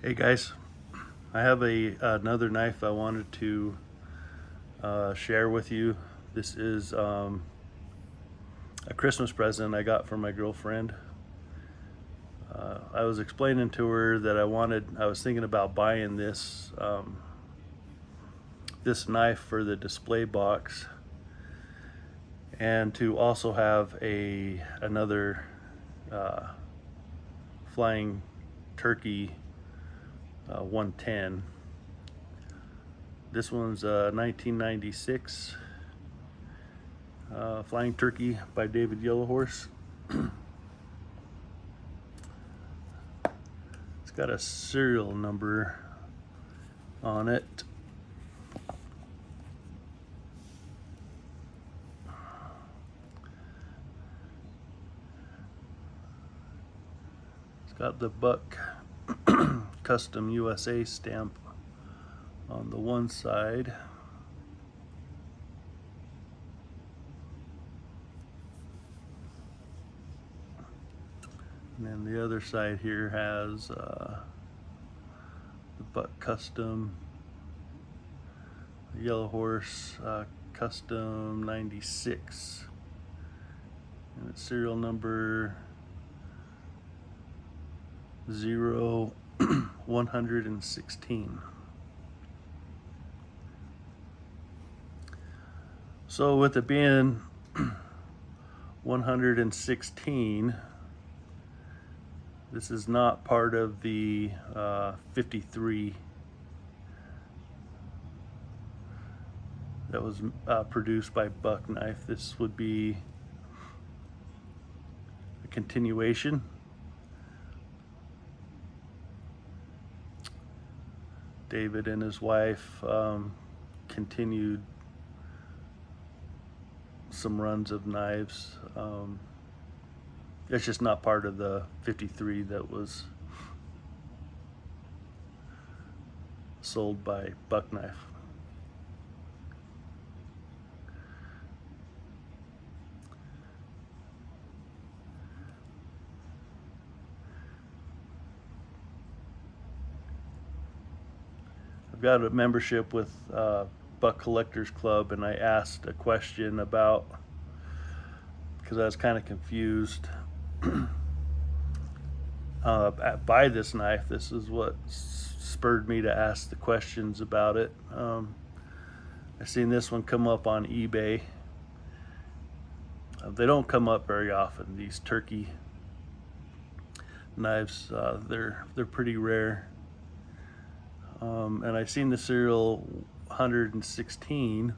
Hey guys, I have another knife I wanted to share with you. This is a Christmas present I got from my girlfriend. I was explaining to her that I was thinking about buying this knife for the display box, and to also have another uh, flying turkey 110. This one's 1996 Flying Turkey by David Yellowhorse. It's got a serial number on it. It's got the Buck Custom USA stamp on the one side. And then the other side here has the Buck Custom Yellowhorse Custom 96. And it's serial number 0116. So with it being 116, this is not part of the 53 that was produced by Buck Knife. This would be a continuation. David and his wife continued some runs of knives. It's just not part of the 53 that was sold by Buck Knife. I've got a membership with Buck Collectors Club, and I asked a question about, because I was kind of confused by this knife. This is what spurred me to ask the questions about it. I've seen this one come up on eBay. They don't come up very often, these turkey knives. They're pretty rare. And I seen the serial 116,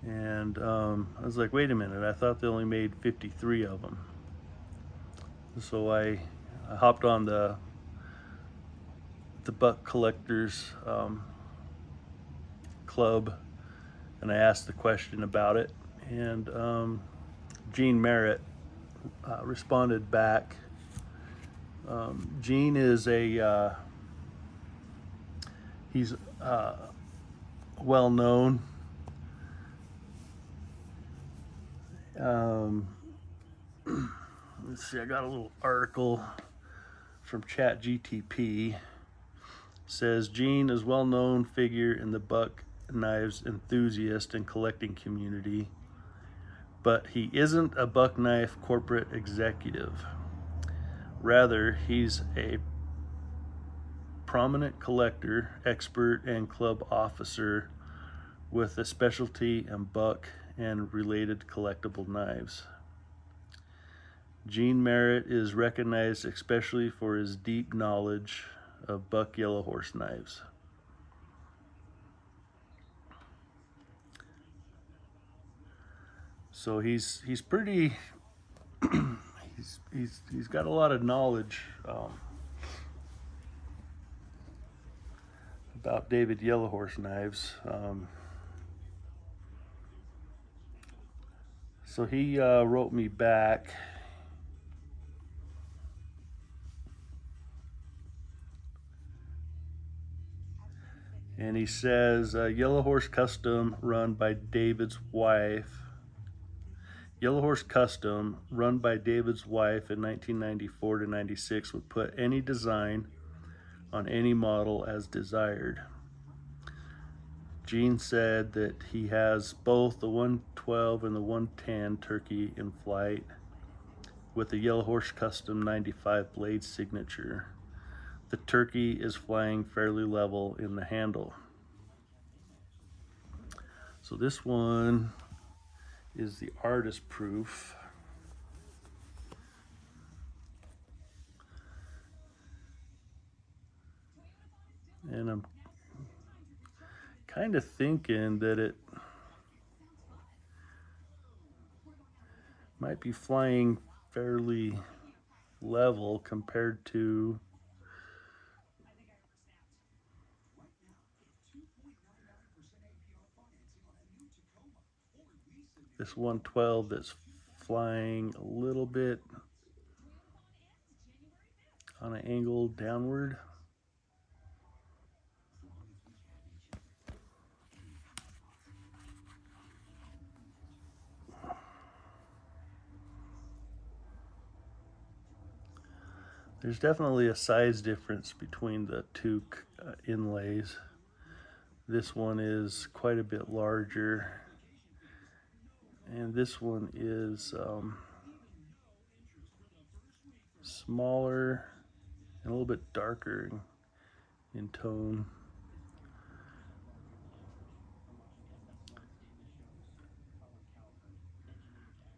and I was like, wait a minute, I thought they only made 53 of them. So I hopped on the Buck Collectors Club, and I asked the question about it, and Gene Merritt responded back. Gene is he's well known. Let's see, I got a little article from ChatGTP. Says Gene is well known figure in the Buck knives enthusiast and collecting community, but he isn't a Buck Knife corporate executive. Rather, he's a prominent collector, expert, and club officer with a specialty in Buck and related collectible knives. Gene Merritt is recognized especially for his deep knowledge of Buck Yellowhorse knives. So he's pretty he's got a lot of knowledge about David Yellowhorse knives. So he wrote me back. And he says, Yellowhorse Custom, run by David's wife. Yellowhorse Custom, run by David's wife in 1994 to 96, would put any design on any model as desired. Gene said that he has both the 112 and the 110 turkey in flight with the Yellow Horse Custom 95 blade signature. The turkey is flying fairly level in the handle. So this one is the artist proof. And I'm kind of thinking that it might be flying fairly level compared to this 112 that's flying a little bit on an angle downward. There's definitely a size difference between the two inlays. This one is quite a bit larger, and this one is smaller and a little bit darker in tone.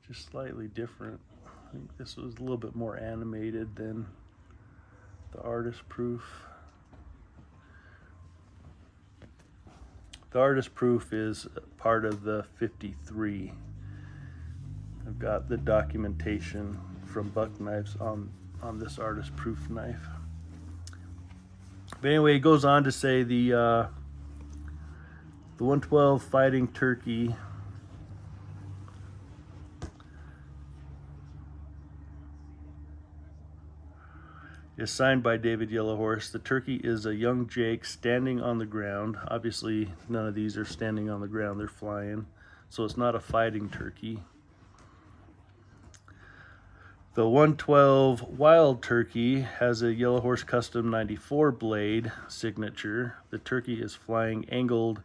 Just slightly different. I think this was a little bit more animated than the artist proof. The artist proof is part of the 53. I've got the documentation from Buck Knives on this artist proof knife. But anyway, it goes on to say the 112 Fighting Turkey is signed by David Yellowhorse. The turkey is a young Jake standing on the ground. Obviously, none of these are standing on the ground, they're flying. So it's not a fighting turkey. The 112 Wild Turkey has a Yellow Horse Custom 94 blade signature. The turkey is flying angled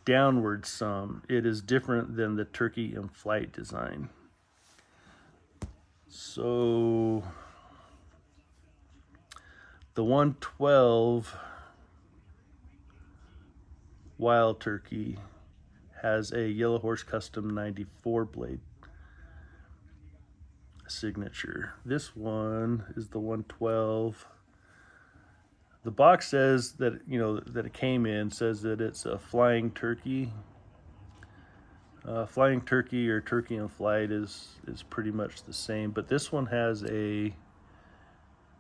downward some. It is different than the turkey in flight design. So the 112 Wild Turkey has a Yellow Horse Custom 94 blade signature. This one is the 112. The box says that, you know, that it came in, says that it's a Flying Turkey. Flying Turkey or Turkey in Flight is pretty much the same, but this one has a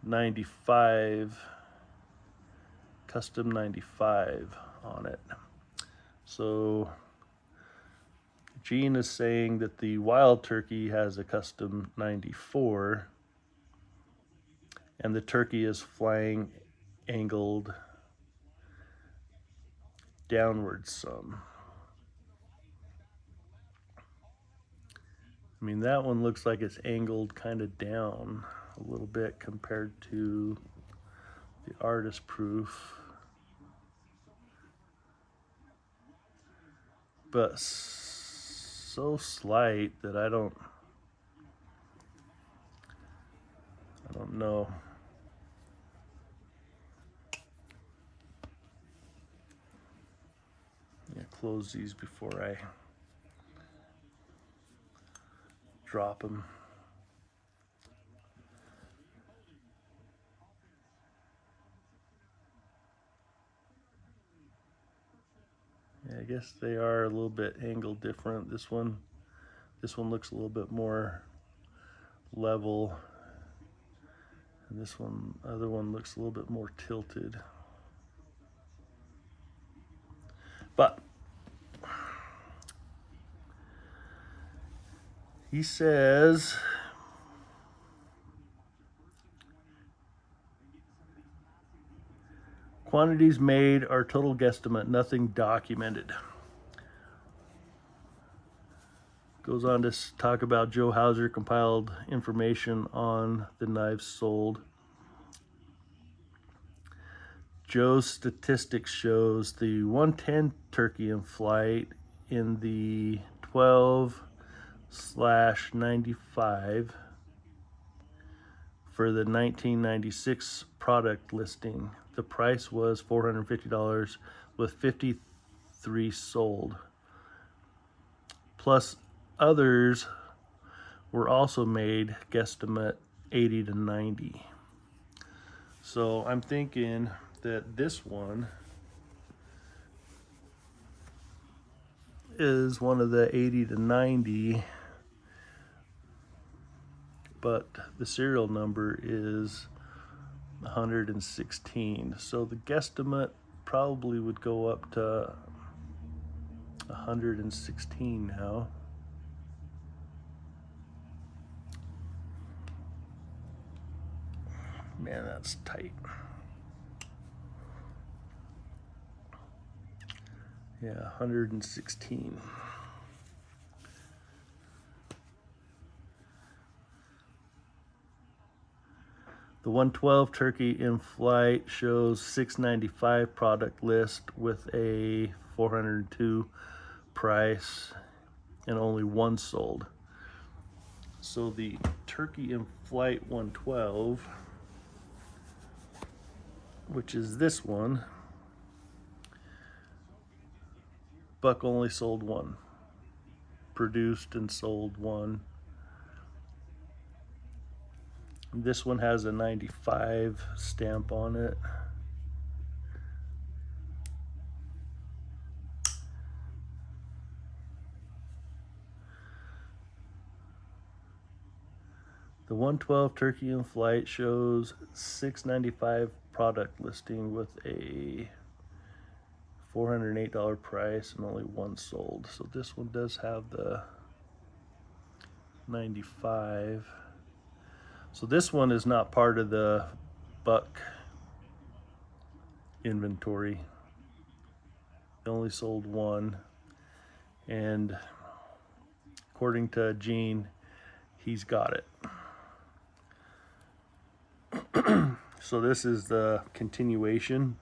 95 custom 95 on it. So Gene is saying that the Wild Turkey has a custom 94 and the turkey is flying angled downward some. I mean, that one looks like it's angled kind of down a little bit compared to the artist proof, but so slight that I don't know. Yeah, close these before I drop them. Yeah, I guess they are a little bit angled different. This one looks a little bit more level, and this one, other one looks a little bit more tilted. But he says quantities made are total guesstimate, nothing documented. Goes on to talk about Joe Hauser compiled information on the knives sold. Joe's statistics shows the 110 turkey in flight in the 12/95 for the 1996 product listing. The price was $450 with 53 sold. Plus others were also made, guesstimate 80 to 90. So I'm thinking that this one is one of the 80 to 90, but the serial number is 116. So the guesstimate probably would go up to 116 now. Man, that's tight. Yeah, 116. The 112 turkey in flight shows 695 product list with a 402 price and only one sold. So the turkey in flight 112, which is this one, buck only sold one, produced and sold one. This one has a 95 stamp on it. The 112 turkey in flight shows 695 product listing with a $408 price and only one sold. So this one does have the 95. So this one is not part of the buck inventory. They only sold one, and according to Gene, he's got it. So this is the continuation.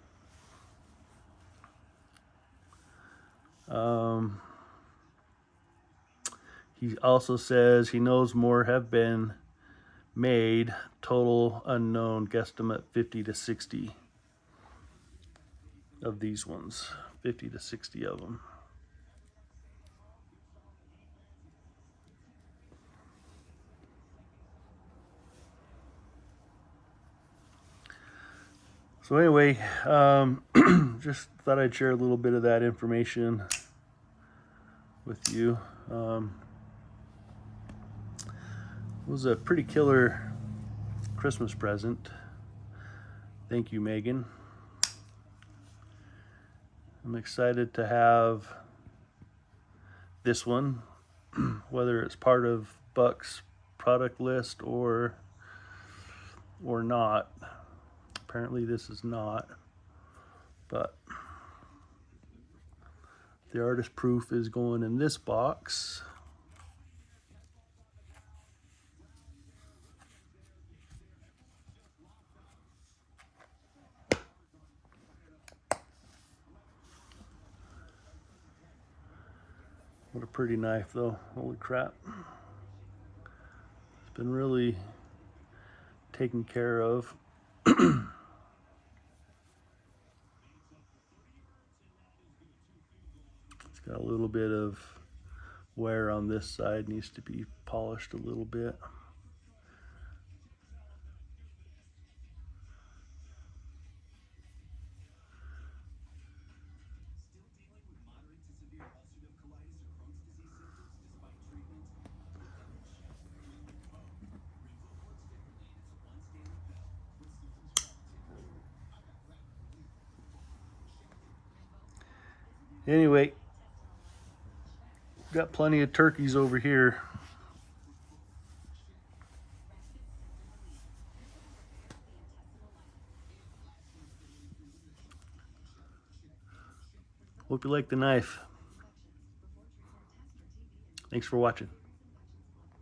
He also says he knows more have been made, total unknown, guesstimate 50 to 60 of these ones, 50 to 60 of them. So anyway, just thought I'd share a little bit of that information with you. It was a pretty killer Christmas present. Thank you, Megan. I'm excited to have this one, whether it's part of Buck's product list or not. Apparently this is not, but the artist proof is going in this box. What a pretty knife though, holy crap. It's been really taken care of. It's got a little bit of wear on this side, needs to be polished a little bit. Anyway, got plenty of turkeys over here. Hope you like the knife. Thanks for watching.